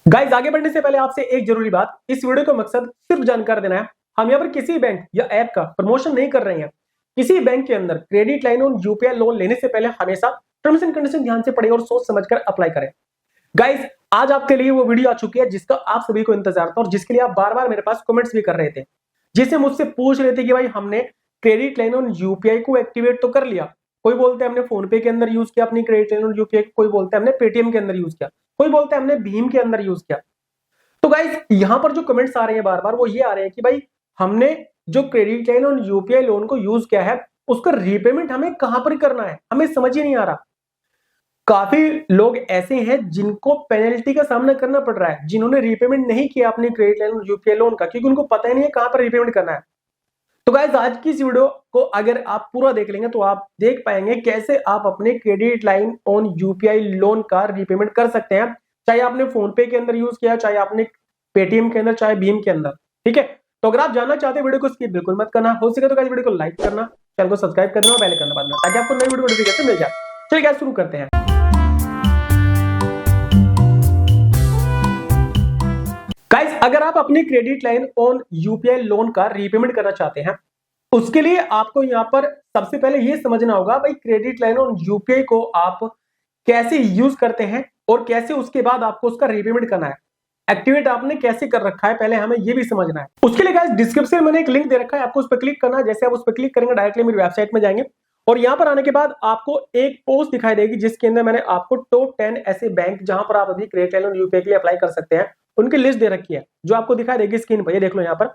Guys आगे बढ़ने से पहले आपसे एक जरूरी बात, इस वीडियो का मकसद सिर्फ जानकारी देना है। हम यहाँ पर किसी बैंक या ऐप का प्रमोशन नहीं कर रहे हैं। किसी बैंक के अंदर क्रेडिट लाइन और यूपीआई लोन लेने से पहले हमेशा टर्म्स एंड कंडीशन ध्यान से पढ़े और सोच समझकर अप्लाई करें। गाइस आज आपके लिए वो वीडियो आ चुकी है जिसका आप सभी को इंतजार था और जिसके लिए आप बार बार मेरे पास कमेंट्स भी कर रहे थे, जिससे मुझसे पूछ रहे थे कि भाई हमने क्रेडिट लाइन और यूपीआई को एक्टिवेट तो कर लिया, कोई बोलते हैं हमने फोन पे के अंदर यूज किया अपनी क्रेडिट लाइन और यूपीआई, कोई बोलते हैं हमने पेटीएम के अंदर यूज किया, कोई बोलते हैं हमने भीम के अंदर यूज किया। तो गाइस यहां पर जो कमेंट्स आ रहे हैं बार बार वो ये आ रहे हैं कि भाई हमने जो क्रेडिट लाइन और यूपीआई लोन को यूज किया है उसका रीपेमेंट हमें कहां पर करना है, हमें समझ ही नहीं आ रहा। काफी लोग ऐसे हैं जिनको पेनल्टी का सामना करना पड़ रहा है, जिन्होंने रीपेमेंट नहीं किया अपनी क्रेडिट लाइन और यूपीआई लोन का, क्योंकि उनको पता ही नहीं है कहां पर रीपेमेंट करना है। तो गाइस आज की इस वीडियो को अगर आप पूरा देख लेंगे तो आप देख पाएंगे कैसे आप अपने credit line on UPI loan का रीपेमेंट कर सकते हैं, चाहे आपने फोन पे के अंदर यूज किया, चाहे आपने पेटीएम के अंदर, चाहे भीम के अंदर। ठीक है, तो अगर आप जानना चाहते हैं वीडियो को स्किप बिल्कुल मत करना, हो सके तो गाइस वीडियो को लाइक करना, चैनल को सब्सक्राइब कर देना और बेल आइकन दबाना ताकि आपको नई वीडियो नोटिफिकेशन मिल जाए। चलिए गाइस शुरू करते हैं। गाइस अगर आप अपनी credit line on UPI loan का रीपेमेंट करना चाहते हैं, उसके लिए आपको यहाँ पर सबसे पहले ये समझना होगा भाई क्रेडिट लाइन ऑन यूपीआई को आप कैसे यूज करते हैं और कैसे उसके बाद आपको उसका रीपेमेंट करना है, एक्टिवेट आपने कैसे कर रखा है, पहले हमें ये भी समझना है। उसके लिए गाइस डिस्क्रिप्शन में मैंने एक लिंक दे रखा है, आपको उस पर क्लिक करना है। जैसे आप उस पर क्लिक करेंगे डायरेक्टली मेरी वेबसाइट में जाएंगे और यहाँ पर आने के बाद आपको एक पोस्ट दिखाई देगी जिसके अंदर मैंने आपको टॉप 10 ऐसे बैंक जहां पर आप अभी क्रेडिट लाइन और यूपीआई के लिए अप्लाई कर सकते हैं उनकी लिस्ट दे रखी है, जो आपको दिखाई देगी स्क्रीन पर। ये देख लो यहाँ पर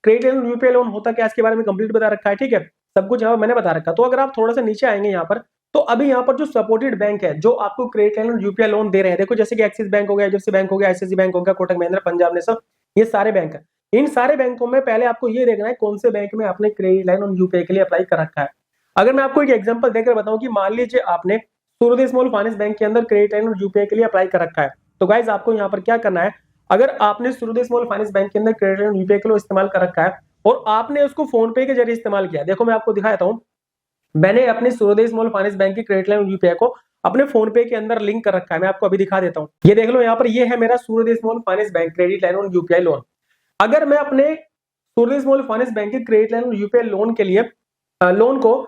क्रेडिट लाइन और यूपीआई लोन होता क्या, इसके बारे में कंप्लीट बता रखा है। ठीक है, सब कुछ यहाँ पर मैंने बता रखा है। तो अगर आप थोड़ा सा नीचे आएंगे यहाँ पर, तो अभी यहाँ पर जो सपोर्टेड बैंक है जो आपको क्रेडिट लाइन और यूपीआई लोन दे रहे हैं, देखो जैसे कि एक्सिस बैंक हो गया, एचडीएफसी बैंक हो गया, आईसीआईसीआई बैंक हो गया, कोटक महिंद्रा, पंजाब नेशनल, ये सारे बैंक है। इन सारे बैंकों में पहले आपको ये देखना है कौन से बैंक में आपने क्रेडिट लाइन और यूपीआई के लिए अप्लाई कर रखा है। अगर मैं आपको एक एग्जांपल देकर बताऊं कि मान लीजिए आपने सूर्योदय स्मॉल फाइनेंस बैंक के अंदर क्रेडिट लाइन और यूपीआई के लिए अप्लाई कर रखा है, तो गाइज आपको यहाँ पर क्या करना है, अगर आपने सूर्योदय स्मॉल फाइनेंस बैंक के अंदर क्रेडिट लाइन और यूपीआई के लिए इस्तेमाल कर रखा है और आपने उसको फोन पे के जरिए इस्तेमाल किया, देखो मैं आपको दिखाता हूँ, मैंने अपने सूर्योदय स्मॉल फाइनेंस बैंक की क्रेडिट लाइन और यूपीआई को अपने फोन पे के अंदर लिंक कर रखा है। मैं आपको अभी दिखा देता हूँ, ये देख लो यहाँ पर, ये है मेरा सूर्योदय small finance bank credit line और यूपीआई लोन। अगर मैं अपने सूर्योदय स्मॉल फाइनेंस बैंक की क्रेडिट लाइन और यूपीआई लोन के लिए लोन को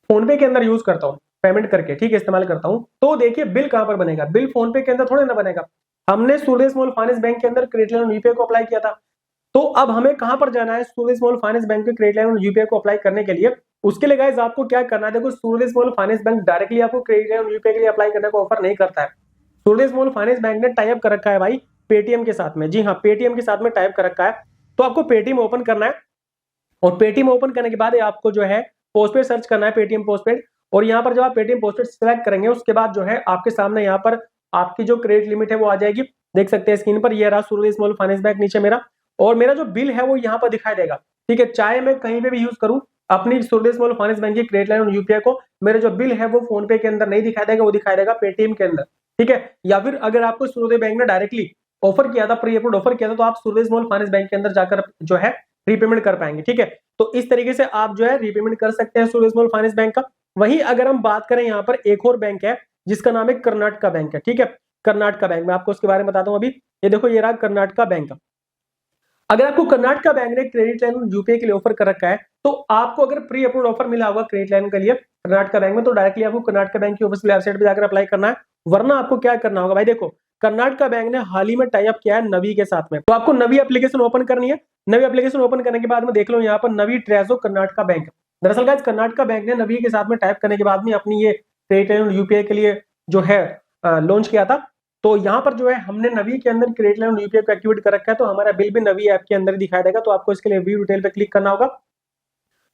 फोन पे के अंदर यूज करता हूँ, पेमेंट करके, ठीक है, इस्तेमाल करता हूँ, तो देखिए बिल कहां पर बनेगा, बिल फोन पे के अंदर थोड़े ना बनेगा। हमने सूर्योदय स्मॉल फाइनेंस बैंक के अंदर क्रेडिट लाइन और यूपीआई को अप्लाई किया था, तो अब हमें कहां पर जाना है, सूर्योदय स्मॉल फाइनेंस बैंक के क्रेडिट लाइन और यूपीआई को अप्लाई करने के लिए। उसके लिए गाइस आपको क्या करना है, देखो सूर्योदय स्मॉल फाइनेंस बैंक डायरेक्टली आपको क्रेडिट लाइन और यूपीआई के लिए अप्लाई करने को ऑफर नहीं करता है। सूर्योदय स्मॉल फाइनेंस बैंक ने टाई अप कर रखा है भाई पेटीएम के साथ में, जी हाँ, पेटीएम के साथ में टाई अप कर रखा है। तो आपको पेटीएम ओपन करना है और पेटीएम ओपन करने के बाद आपको जो है पोस्टपेड सर्च करना है, पेटीएम पोस्टपेड, और यहाँ पर जब आप पेटीएम पोस्टपेड सेलेक्ट करेंगे उसके बाद जो है आपके सामने यहाँ पर आपकी जो क्रेडिट लिमिट है वो आ जाएगी, देख सकते हैं स्क्रीन पर, ये रहा सूर्योदय स्मॉल फाइनेंस बैंक नीचे मेरा, और मेरा जो बिल है वो यहाँ पर दिखाई देगा। ठीक है, चाहे मैं कहीं पे भी यूज करूं अपनी सूर्योदय स्मॉल फाइनेंस बैंक की क्रेडिट लाइन और यूपीआई को, मेरा जो बिल है वो फोन पे के अंदर नहीं दिखाई देगा, वो दिखाई देगा पेटीएम के अंदर। ठीक है, या फिर अगर आपको सूर्योदय बैंक ने डायरेक्टली ऑफर किया था, प्री अप्रूव्ड ऑफर किया था, तो आप सूर्योदय स्मॉल फाइनेंस बैंक के अंदर जाकर जो है रीपेमेंट कर पाएंगे। ठीक है, तो इस तरीके से आप जो है रीपेमेंट कर सकते हैं सूर्योदय स्मॉल फाइनेंस बैंक का। वहीं अगर हम बात करें यहाँ पर एक और बैंक है जिसका नाम है कर्नाटक बैंक है। ठीक है, कर्नाटक बैंक, मैं आपको उसके बारे में बताता हूँ अभी। ये देखो ये रहा कर्नाटक बैंक। अगर आपको कर्नाटक बैंक ने क्रेडिट लाइन यूपीआई के लिए ऑफर कर रखा है, तो आपको अगर प्री अप्रूव्ड ऑफर मिला होगा क्रेडिट लाइन के लिए कर्नाटक बैंक में, तो डायरेक्टली आपको कर्नाटक बैंक की ऑफिशियल वेबसाइट पे जाकर अप्लाई करना है। वरना आपको क्या करना होगा भाई, देखो कर्नाटक बैंक ने हाल ही में टाई अप किया है नवी के साथ में, तो आपको नवी एप्लीकेशन ओपन करनी है। नवी एप्लीकेशन ओपन करने के बाद में देख लो यहाँ पर नवी ट्रेजो कर्नाटक बैंक। दरअसल गाइस कर्नाटक बैंक ने नवी के साथ में टाइप करने के बाद में अपनी ये क्रेडिट लाइन यूपीआई के लिए जो है लॉन्च किया था। तो यहाँ पर जो है हमने नवी के अंदर क्रेडिट लाइन और यूपीआई को एक्टिवेट कर रखा है, तो हमारा बिल भी नवी ऐप के अंदर ही दिखाई देगा। तो आपको इसके लिए व्यू डिटेल पे क्लिक करना होगा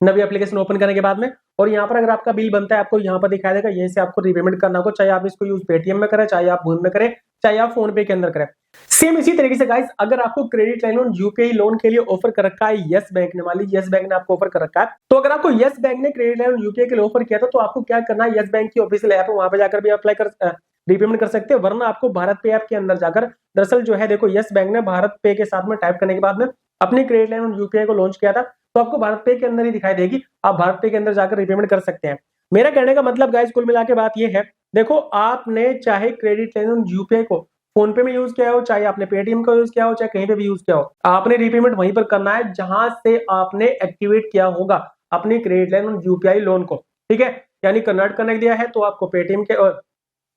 नवी एप्लीकेशन ओपन करने के बाद में, और यहाँ पर अगर आपका बिल बनता है आपको यहाँ पर दिखाई देगा, यहीं से आपको रीपेमेंट करना होगा, चाहे आप इसको यूज पेटीएम में करें, चाहे आप भीम में करें, चाहे आप फोन पे के अंदर करें। सेम इसी तरीके से गाइस अगर आपको क्रेडिट लाइन और यूपीआई लोन के लिए ऑफर कर रखा है यस बैंक ने, मान लीजिए यस बैंक ने आपको ऑफर कर रखा है, तो अगर आपको यस बैंक ने क्रेडिट लाइन और यूपीआई के लिए ऑफर किया था, तो आपको क्या करना है, यस बैंक की ऑफिशियल ऐप है वहां पर जाकर भी अप्लाई कर रीपेमेंट कर सकते हैं। वरना आपको भारत पे ऐप के अंदर जाकर, दरअसल जो है देखो यस बैंक ने भारत पे के साथ में टाइप करने के बाद में अपनी क्रेडिट लाइन और यूपीआई को लॉन्च किया था, तो आपको भारत पे के अंदर ही दिखाई देगी, आप भारत पे के अंदर जाकर रीपेमेंट कर सकते हैं। मेरा कहने का मतलब गाइस कुल मिला के बात ये है, देखो आपने चाहे क्रेडिट लाइन और यूपीआई को फोन पे में यूज किया हो, चाहे आपने पेटीएम का यूज किया हो, चाहे कहीं पे भी यूज किया हो, आपने रीपेमेंट वहीं पर करना है जहां से आपने एक्टिवेट किया होगा अपनी क्रेडिट लाइन और यूपीआई लोन को। ठीक है, यानी कन्वर्ट करने दिया है तो आपको पेटीएम के और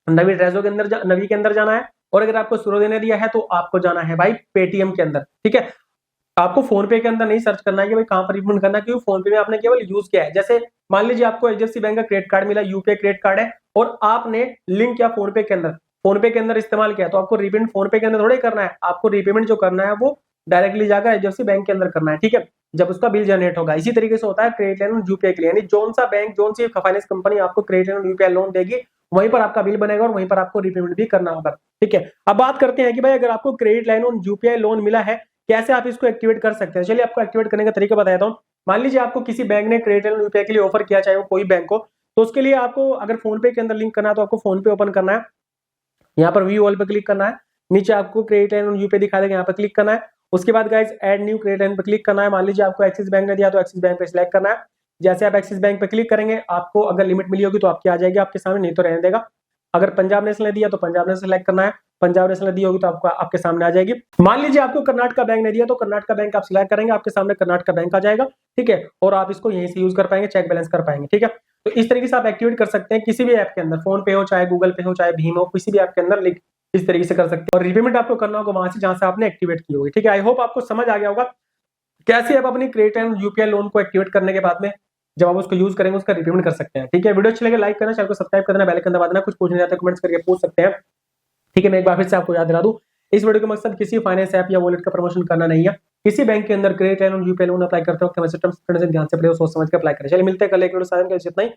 नवी ट्रेजो के अंदर नवी के अंदर जाना है, और अगर आपको सुरो देने दिया है तो आपको जाना है भाई पेटीएम के अंदर। ठीक है, आपको फोन पे के अंदर नहीं सर्च करना है कि भाई कहां पर रिफंड करना है, क्योंकि फोन पे में आपने केवल यूज किया है। जैसे मान लीजिए आपको एचडीएफसी बैंक का क्रेडिट कार्ड मिला, यूपीआई क्रेडिट कार्ड है, और आपने लिंक किया फोन पे के अंदर, फोन पे के अंदर इस्तेमाल किया, तो आपको रीपेमेंट फोन पे के अंदर थोड़ी करना है, आपको रीपेमेंट जो करना है वो डायरेक्टली जाकर एचडीएफसी बैंक के अंदर करना है। ठीक है, जब उसका बिल जनरेट होगा। इसी तरीके से होता है क्रेडिट लाइन और यूपीआई के लिए, यानी जोन सा बैंक, जोन सी फाइनेंस कंपनी आपको क्रेडिट लाइन और यूपीआई लोन देगी, वहीं पर आपका बिल बनेगा और वहीं पर आपको रीपेमेंट भी करना होगा। ठीक है, अब बात करते हैं कि भाई अगर आपको क्रेडिट लाइन और यूपीआई लोन मिला है, कैसे आप इसको एक्टिवेट कर सकते हैं। चलिए आपको एक्टिवेट करने का तरीका बताता हूँ। मान लीजिए आपको किसी बैंक ने क्रेडिट लाइन यूपीआई के लिए ऑफर किया, चाहे वो कोई बैंक हो, तो उसके लिए आपको अगर फोन पे के अंदर लिंक करना है तो आपको फोन पे ओपन करना है, यहाँ पर व्यू ऑल पे क्लिक करना है, नीचे आपको क्रेडिट लाइन और यूपीआई दिखा देगा, यहाँ पर क्लिक करना है। उसके बाद guys add new credit line पर क्लिक करना है। मान लीजिए आपको एक्सिस बैंक ने दिया तो एक्सिस बैंक पे सिलेक्ट करना है। जैसे आप एक्सिस बैंक पे क्लिक करेंगे, आपको अगर लिमिट मिली होगी तो आपकी आ जाएगी आपके सामने, नहीं तो रहने देगा। अगर पंजाब नेशनल ने दिया तो पंजाब नेशनल सेलेक्ट करना है, पंजाब नेशनल दी होगी तो आपको आपके सामने आ जाएगी। मान लीजिए आपको कर्नाटका बैंक ने दिया तो कर्नाटका बैंक आप सिलेक्ट करेंगे, आपके सामने कर्नाटका बैंक आ जाएगा। ठीक है, और आप इसको यहीं से यूज कर पाएंगे, चेक बैलेंस कर पाएंगे। ठीक है, तो इस तरीके से आप एक्टिवेट कर सकते हैं किसी भी ऐप के अंदर, फोन पे हो, चाहे गूगल पे हो, चाहे भीम हो, किसी भी ऐप के अंदर इस तरीके से कर सकते हैं। और रीपेमेंट आपको करना होगा वहां से जहां से आपने एक्टिवेट की होगी। ठीक है, आई होप आपको समझ आ गया होगा कैसे आप अपनी क्रेडिट एंड यूपीआई लोन को एक्टिवेट करने के बाद में जब आप उसको यूज करेंगे उसका रीपेमेंट कर सकते हैं। ठीक है, वीडियो अच्छी लगे लाइक करना, चैनल को सब्सक्राइब करना, बेल आइकन दबा देना, कुछ पूछने जाते हैं कमेंट्स करके पूछ सकते हैं। ठीक है, मैं एक बार फिर से आपको याद दिला दूं, इस वीडियो का मकसद किसी फाइनेंस ऐप या वॉलेट का प्रमोशन करना नहीं है। किसी बैंक के अंदर credit and UPI loan apply करते हो, ध्यान से प्ले सोच समझ के अप्लाई करें। चलिए मिलते हैं कल एक वीडियो साथ में, इतना ही।